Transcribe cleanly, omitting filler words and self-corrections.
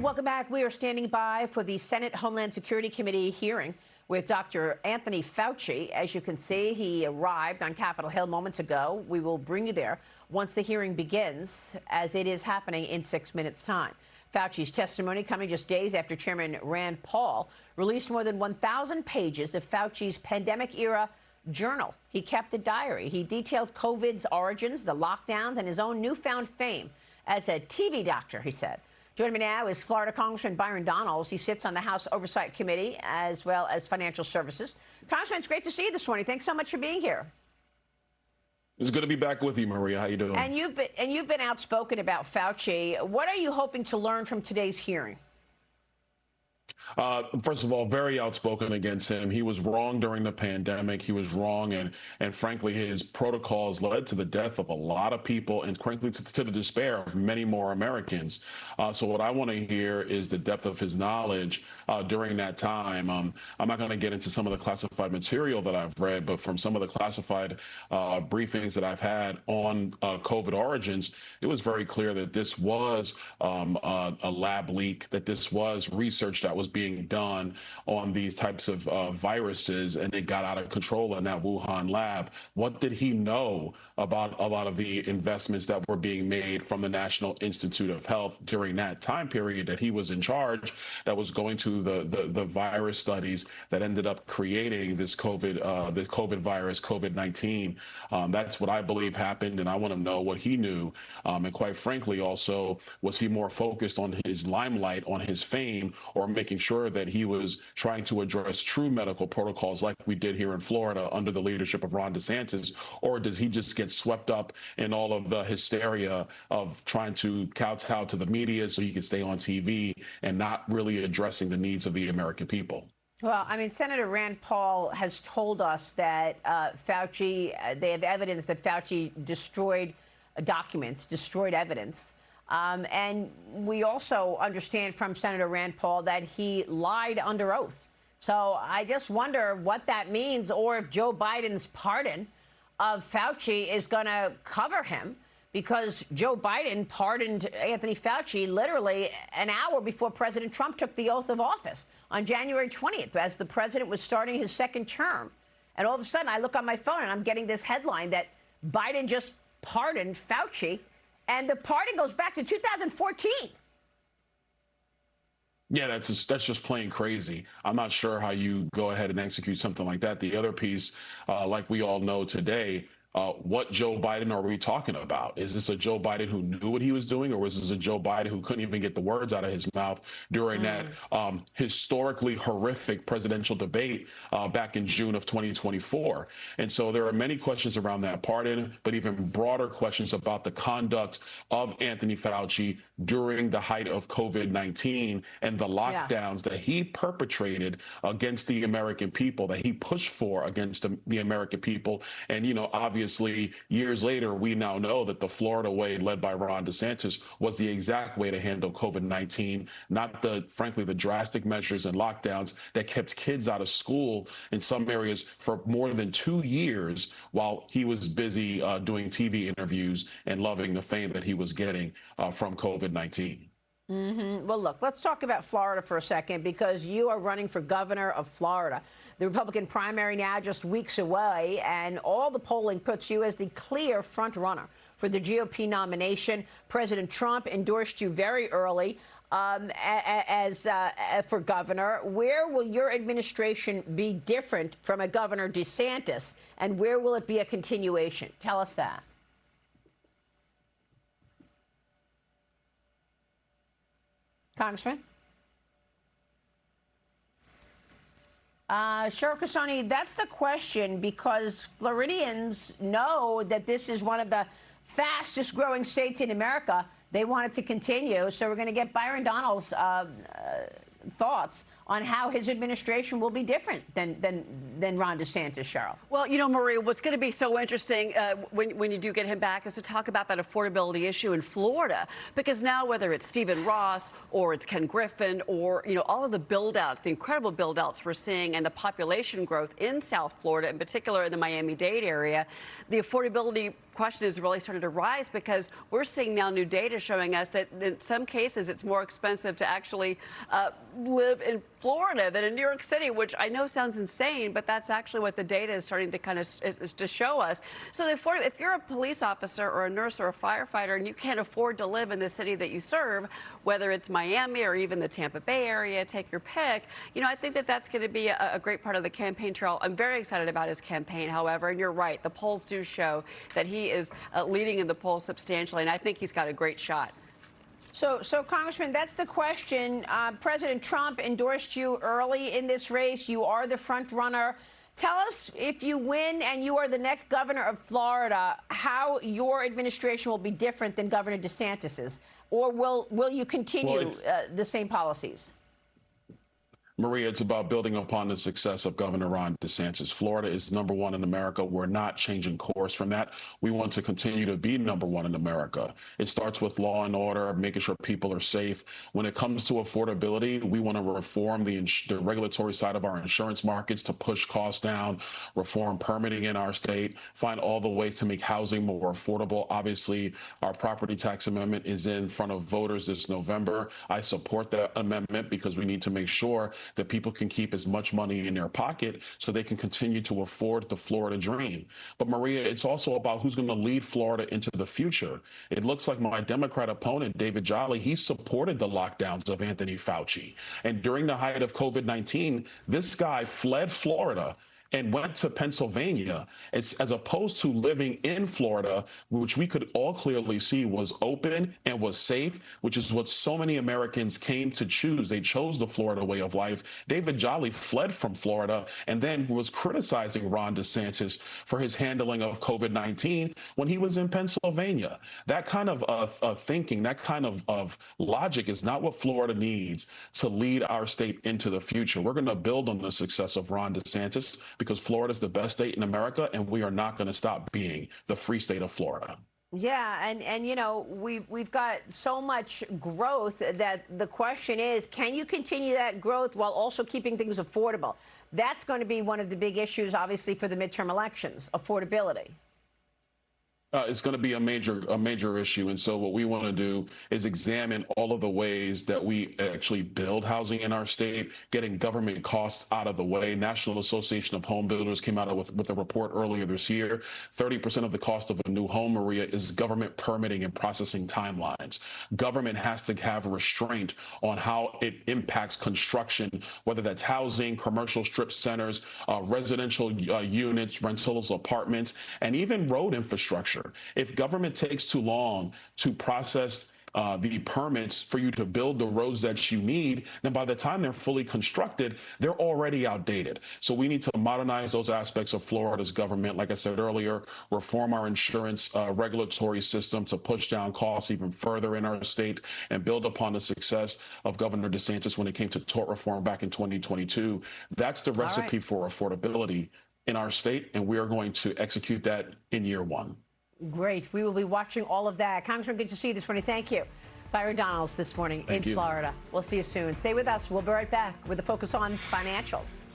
Welcome back. We are standing by for the Senate Homeland Security Committee hearing with Dr. Anthony Fauci. As you can see, he arrived on Capitol Hill moments ago. We will bring you there once the hearing begins, as it is happening in 6 minutes' time. Fauci's testimony coming just days after Chairman Rand Paul released more than 1,000 pages of Fauci's pandemic-era journal. He kept a diary. He detailed COVID's origins, the lockdowns, and his own newfound fame as a TV doctor, he said. Joining me now is Florida Congressman Byron Donalds. He sits on the House Oversight Committee as well as Financial Services. Congressman, it's great to see you this morning. Thanks so much for being here. It's good to be back with you, Maria. How you doing? And you've been outspoken about Fauci. What are you hoping to learn from today's hearing? First of all, very outspoken against him. He was wrong during the pandemic. He was wrong. And frankly, his protocols led to the death of a lot of people and frankly, to the despair of many more Americans. So what I want to hear is the depth of his knowledge during that time. I'm not going to get into some of the classified material that I've read, but from some of the classified briefings that I've had on COVID origins, it was very clear that this was a lab leak, that this was research that was being done on these types of viruses, and it got out of control in that Wuhan lab. What did he know about a lot of the investments that were being made from the National Institute of Health during that time period that he was in charge, that was going to the virus studies that ended up creating this COVID virus, COVID-19? That's what I believe happened, and I want to know what he knew. And quite frankly, also, was he more focused on his limelight, on his fame, or making sure that he was trying to address true medical protocols like we did here in Florida under the leadership of Ron DeSantis? Or does he just get swept up in all of the hysteria of trying to kowtow to the media so he can stay on TV and not really addressing the needs of the American people? Well, I mean, Senator Rand Paul has told us that Fauci, they have evidence that Fauci destroyed documents, destroyed evidence. And we also understand from Senator Rand Paul that he lied under oath. So I just wonder what that means, or if Joe Biden's pardon of Fauci is going to cover him, because Joe Biden pardoned Anthony Fauci literally an hour before President Trump took the oath of office on January 20th, as the president was starting his second term. And all of a sudden, I look on my phone and I'm getting this headline that Biden just pardoned Fauci. And the pardon goes back to 2014. Yeah, that's just plain crazy. I'm not sure how you go ahead and execute something like that. The other piece, like we all know today, what Joe Biden are we talking about? Is this a Joe Biden who knew what he was doing, or was this a Joe Biden who couldn't even get the words out of his mouth during that historically horrific presidential debate back in June of 2024? And so there are many questions around that pardon, but even broader questions about the conduct of Anthony Fauci during the height of COVID-19 and the lockdowns that he perpetrated against the American people, that he pushed for against the American people. And, you know, obviously, years later, we now know that the Florida way, led by Ron DeSantis, was the exact way to handle COVID-19, not frankly, the drastic measures and lockdowns that kept kids out of school in some areas for more than 2 years while he was busy doing TV interviews and loving the fame that he was getting from COVID-19. Well, look, let's talk about Florida for a second, because you are running for governor of Florida. The Republican primary now just weeks away, and all the polling puts you as the clear front runner for the GOP nomination. President Trump endorsed you very early for governor. Where will your administration be different from a Governor DeSantis, and where will it be a continuation? Tell us that. Congressman? Cheryl Casoni, that's the question, because Floridians know that this is one of the fastest growing states in America. They want it to continue. So we're going to get Byron Donalds' thoughts on how his administration will be different than Ron DeSantis, Cheryl. Well, you know, Maria, what's going to be so interesting when you do get him back is to talk about that affordability issue in Florida, because now whether it's Stephen Ross or it's Ken Griffin or, you know, all of the build-outs, the incredible build-outs we're seeing and the population growth in South Florida, in particular in the Miami-Dade area, the affordability question is really starting to rise, because we're seeing now new data showing us that in some cases it's more expensive to actually live in Florida than in New York City, which I know sounds insane, but that's actually what the data is starting to kind of is to show us. So if you're a police officer or a nurse or a firefighter and you can't afford to live in the city that you serve, whether it's Miami or even the Tampa Bay area, take your pick, I think that that's going to be a great part of the campaign trail. I'm very excited about his campaign, however, and you're right, the polls do show that he is leading in the polls substantially, and I think he's got a great shot. So Congressman, that's the question. President Trump endorsed you early in this race. You are the front runner. Tell us, if you win and you are the next governor of Florida, how your administration will be different than Governor DeSantis's, or will you continue the same policies? Maria, it's about building upon the success of Governor Ron DeSantis. Florida is #1 in America. We're not changing course from that. We want to continue to be #1 in America. It starts with law and order, making sure people are safe. When it comes to affordability, we want to reform the regulatory side of our insurance markets to push costs down, reform permitting in our state, find all the ways to make housing more affordable. Obviously, our property tax amendment is in front of voters this November. I support that amendment because we need to make sure that people can keep as much money in their pocket so they can continue to afford the Florida dream. But Maria, it's also about who's going to lead Florida into the future. It looks like my Democrat opponent, David Jolly, he supported the lockdowns of Anthony Fauci. And during the height of COVID-19, this guy fled Florida and went to Pennsylvania, as opposed to living in Florida, which we could all clearly see was open and was safe, which is what so many Americans came to choose. They chose the Florida way of life. David Jolly fled from Florida and then was criticizing Ron DeSantis for his handling of COVID-19 when he was in Pennsylvania. That kind of thinking, that kind of logic is not what Florida needs to lead our state into the future. We're going to build on the success of Ron DeSantis, because Florida is the best state in America, and we are not going to stop being the free state of Florida. Yeah, and we've got so much growth that the question is, can you continue that growth while also keeping things affordable? That's going to be one of the big issues, obviously, for the midterm elections, affordability. It's going to be a major issue. And so what we want to do is examine all of the ways that we actually build housing in our state, getting government costs out of the way. National Association of Home Builders came out with a report earlier this year. 30% of the cost of a new home, Maria, is government permitting and processing timelines. Government has to have restraint on how it impacts construction, whether that's housing, commercial strip centers, residential units, rentals, apartments, and even road infrastructure. If government takes too long to process the permits for you to build the roads that you need, then by the time they're fully constructed, they're already outdated. So we need to modernize those aspects of Florida's government. Like I said earlier, reform our insurance regulatory system to push down costs even further in our state, and build upon the success of Governor DeSantis when it came to tort reform back in 2022. That's the recipe for affordability in our state, and we are going to execute that in year one. Great. We will be watching all of that. Congressman, good to see you this morning. Thank you. Byron Donalds this morning in Florida. We'll see you soon. Stay with us. We'll be right back with a focus on financials.